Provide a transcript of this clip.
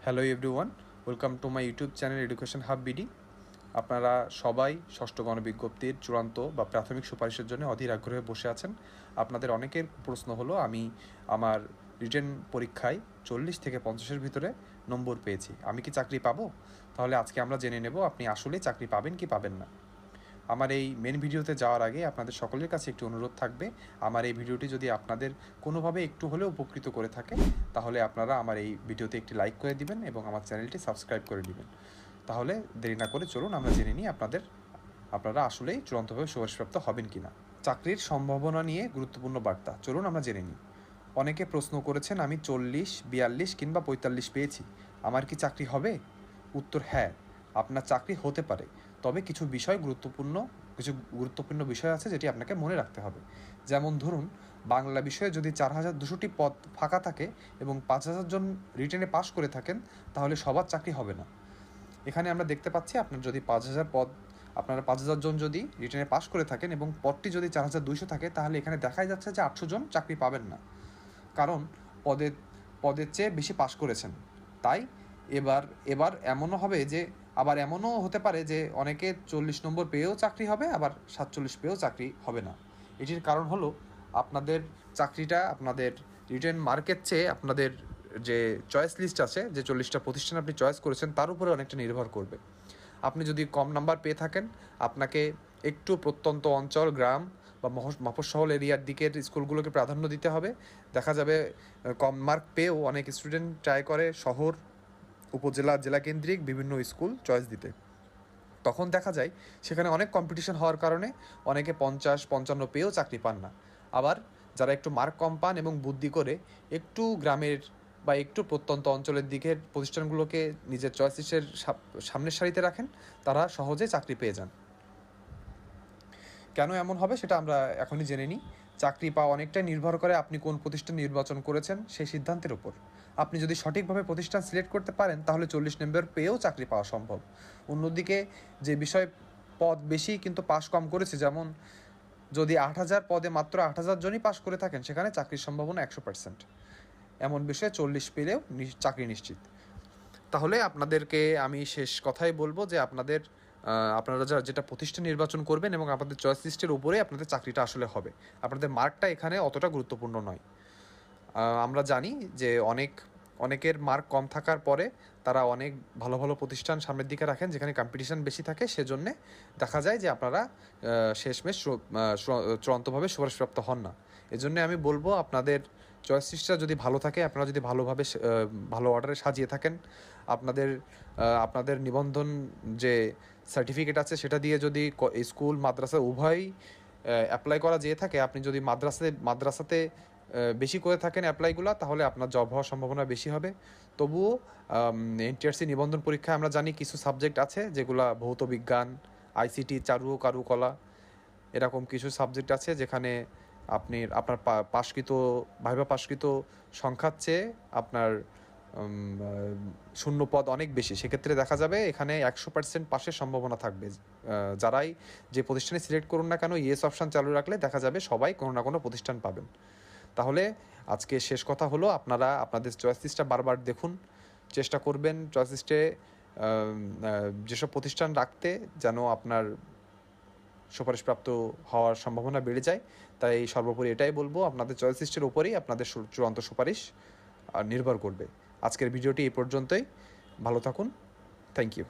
Hello everyone, welcome to my YouTube channel education hub BD. আপনারা সবাই ষষ্ঠ গণবিজ্ঞপ্তির চূড়ান্ত বা প্রাথমিক সুপারিশের জন্য অধীর আগ্রহে বসে আছেন। আপনাদের অনেকের প্রশ্ন হলো, আমি আমার রিটেন পরীক্ষায় 40 থেকে 50-এর ভিতরে নম্বর পেয়েছি, আমি কি চাকরি পাবো? তাহলে আজকে আমরা জেনে নেব আপনি আসলেই চাকরি পাবেন কি পাবেন না। আমার এই মেন ভিডিওতে যাওয়ার আগে আপনাদের সকলের কাছে একটি অনুরোধ থাকবে, আমার এই ভিডিওটি যদি আপনাদের কোনোভাবে একটু হলেও উপকৃত করে থাকে তাহলে আপনারা আমার এই ভিডিওতে একটি লাইক করে দিবেন এবং আমার চ্যানেলটি সাবস্ক্রাইব করে দিবেন। তাহলে দেরি না করে চলুন আমরা জেনে নিই আপনারা আসলেই চূড়ান্তভাবে সুপারিশপ্রাপ্ত হবেন কি না। চাকরির সম্ভাবনা নিয়ে গুরুত্বপূর্ণ বার্তা, চলুন আমরা জেনে নিই। অনেকে প্রশ্ন করেছেন, আমি 40, 42 কিংবা 45 পেয়েছি, আমার কি চাকরি হবে? উত্তর হ্যাঁ, আপনার চাকরি হতে পারে, তবে কিছু গুরুত্বপূর্ণ বিষয় আছে যেটি আপনাকে মনে রাখতে হবে। যেমন ধরুন, বাংলা বিষয়ে যদি 4200টি পদ ফাঁকা থাকে এবং 5000 জন রিটেনে পাশ করে থাকেন তাহলে সবার চাকরি হবে না। এখানে আমরা দেখতে পাচ্ছি আপনারা 5000 জন যদি রিটেনে পাশ করে থাকেন এবং পদটি যদি 4200 থাকে তাহলে এখানে দেখাই যাচ্ছে যে 800 জন চাকরি পাবেন না, কারণ পদের চেয়ে বেশি পাশ করেছেন। তাই এবার এমনও হবে যে, আবার এমনও হতে পারে যে অনেকে 40 নম্বর পেয়েও চাকরি হবে, আবার 47 পেয়েও চাকরি হবে না। এটির কারণ হলো আপনাদের চাকরিটা আপনাদের রিটেন মার্কের চেয়ে আপনাদের যে চয়েস লিস্ট আছে, যে 40টা প্রতিষ্ঠান আপনি চয়েস করেছেন তার উপরে অনেকটা নির্ভর করবে। আপনি যদি কম নাম্বার পেয়ে থাকেন, আপনাকে একটু প্রত্যন্ত অঞ্চল, গ্রাম বা মফস্বল এরিয়ার দিকের স্কুলগুলোকে প্রাধান্য দিতে হবে। দেখা যাবে কম মার্ক পেয়েও অনেক স্টুডেন্ট ট্রাই করে শহর, উপজেলা, জেলা কেন্দ্রিক বিভিন্ন স্কুল চয়েস দিতে। তখন দেখা যায় সেখানে অনেক কম্পিটিশন হওয়ার কারণে অনেকে 50-55 পেয়েও চাকরি পান না। আবার যারা একটু মার্ক কম পান এবং বুদ্ধি করে একটু গ্রামের বা একটু প্রত্যন্ত অঞ্চলের দিকের প্রতিষ্ঠানগুলোকে নিজের চয়েস লিস্টের সামনের সারিতে রাখেন, তারা সহজে চাকরি পেয়ে যান। কেন এমন হবে সেটা আমরা এখনই জেনে নিই। চাকরি পাওয়া অনেকটাই নির্ভর করে আপনি কোন প্রতিষ্ঠান নির্বাচন করেছেন সেই সিদ্ধান্তের উপর। আপনি যদি সঠিকভাবে প্রতিষ্ঠান সিলেক্ট করতে পারেন তাহলে 40 নম্বর পেয়েও চাকরি পাওয়া সম্ভব। অন্যদিকে যে বিষয় পদ বেশি কিন্তু পাশ কম করেছে, যেমন যদি 8000 পদে মাত্র 8000 জনই পাশ করে থাকেন, সেখানে চাকরির সম্ভাবনা 100%। এমন বিষয়ে 40 পেলেও চাকরি নিশ্চিত। তাহলে আপনাদেরকে আমি শেষ কথাই বলবো যে আপনারা যেটা প্রতিষ্ঠান নির্বাচন করবেন এবং আপনাদের চয়েস লিস্টের উপরেই আপনাদের চাকরিটা আসলে হবে, আপনাদের মার্কটা এখানে অতটা গুরুত্বপূর্ণ নয়। আমরা জানি যে অনেকের মার্ক কম থাকার পরে তারা অনেক ভালো ভালো প্রতিষ্ঠান সামনের দিকে রাখেন যেখানে কম্পিটিশন বেশি থাকে, সেজন্যে দেখা যায় যে আপনারা শেষমেশ চূড়ান্তভাবে সুপারিশপ্রাপ্ত হন না। এজন্য আমি বলবো, আপনাদের চয়েস লিস্টটা যদি ভালো থাকে, আপনারা যদি ভালোভাবে ভালো অর্ডারে সাজিয়ে থাকেন, আপনাদের নিবন্ধন যে সার্টিফিকেট আছে সেটা দিয়ে যদি স্কুল মাদ্রাসা উভয়ই অ্যাপ্লাই করা যেয়ে থাকে, আপনি যদি মাদ্রাসাতে বেশি করে থাকেন অ্যাপ্লাইগুলো, তাহলে আপনার জব হওয়ার সম্ভাবনা বেশি হবে। তবুও এনটিআরসি নিবন্ধন পরীক্ষায় আমরা জানি কিছু সাবজেক্ট আছে যেগুলো ভৌত বিজ্ঞান, আইসিটি, কারুকলা, এরকম কিছু সাবজেক্ট আছে যেখানে আপনার ভাইভা পাশকৃত সংখ্যার চেয়ে আপনার শূন্য পদ অনেক বেশি। সেক্ষেত্রে দেখা যাবে এখানে 100% পাশের সম্ভাবনা থাকবে। যারাই যে প্রতিষ্ঠানে সিলেক্ট করুন না কেন, ইয়েস অপশান চালু রাখলে দেখা যাবে সবাই কোনো না কোনো প্রতিষ্ঠান পাবেন। তাহলে আজকে শেষ কথা হলো, আপনারা আপনাদের চয়েস লিস্টটা বারবার দেখুন, চেষ্টা করবেন চয়েস লিস্টে যেসব প্রতিষ্ঠান রাখতে যেন আপনার সুপারিশপ্রাপ্ত হওয়ার সম্ভাবনা বেড়ে যায়। তাই সর্বোপরি এটাই বলবো, আপনাদের চয়েস লিস্টের উপরেই আপনাদের চূড়ান্ত সুপারিশ নির্ভর করবে। আজকের ভিডিওটি এই পর্যন্তই। ভালো থাকুন। Thank you.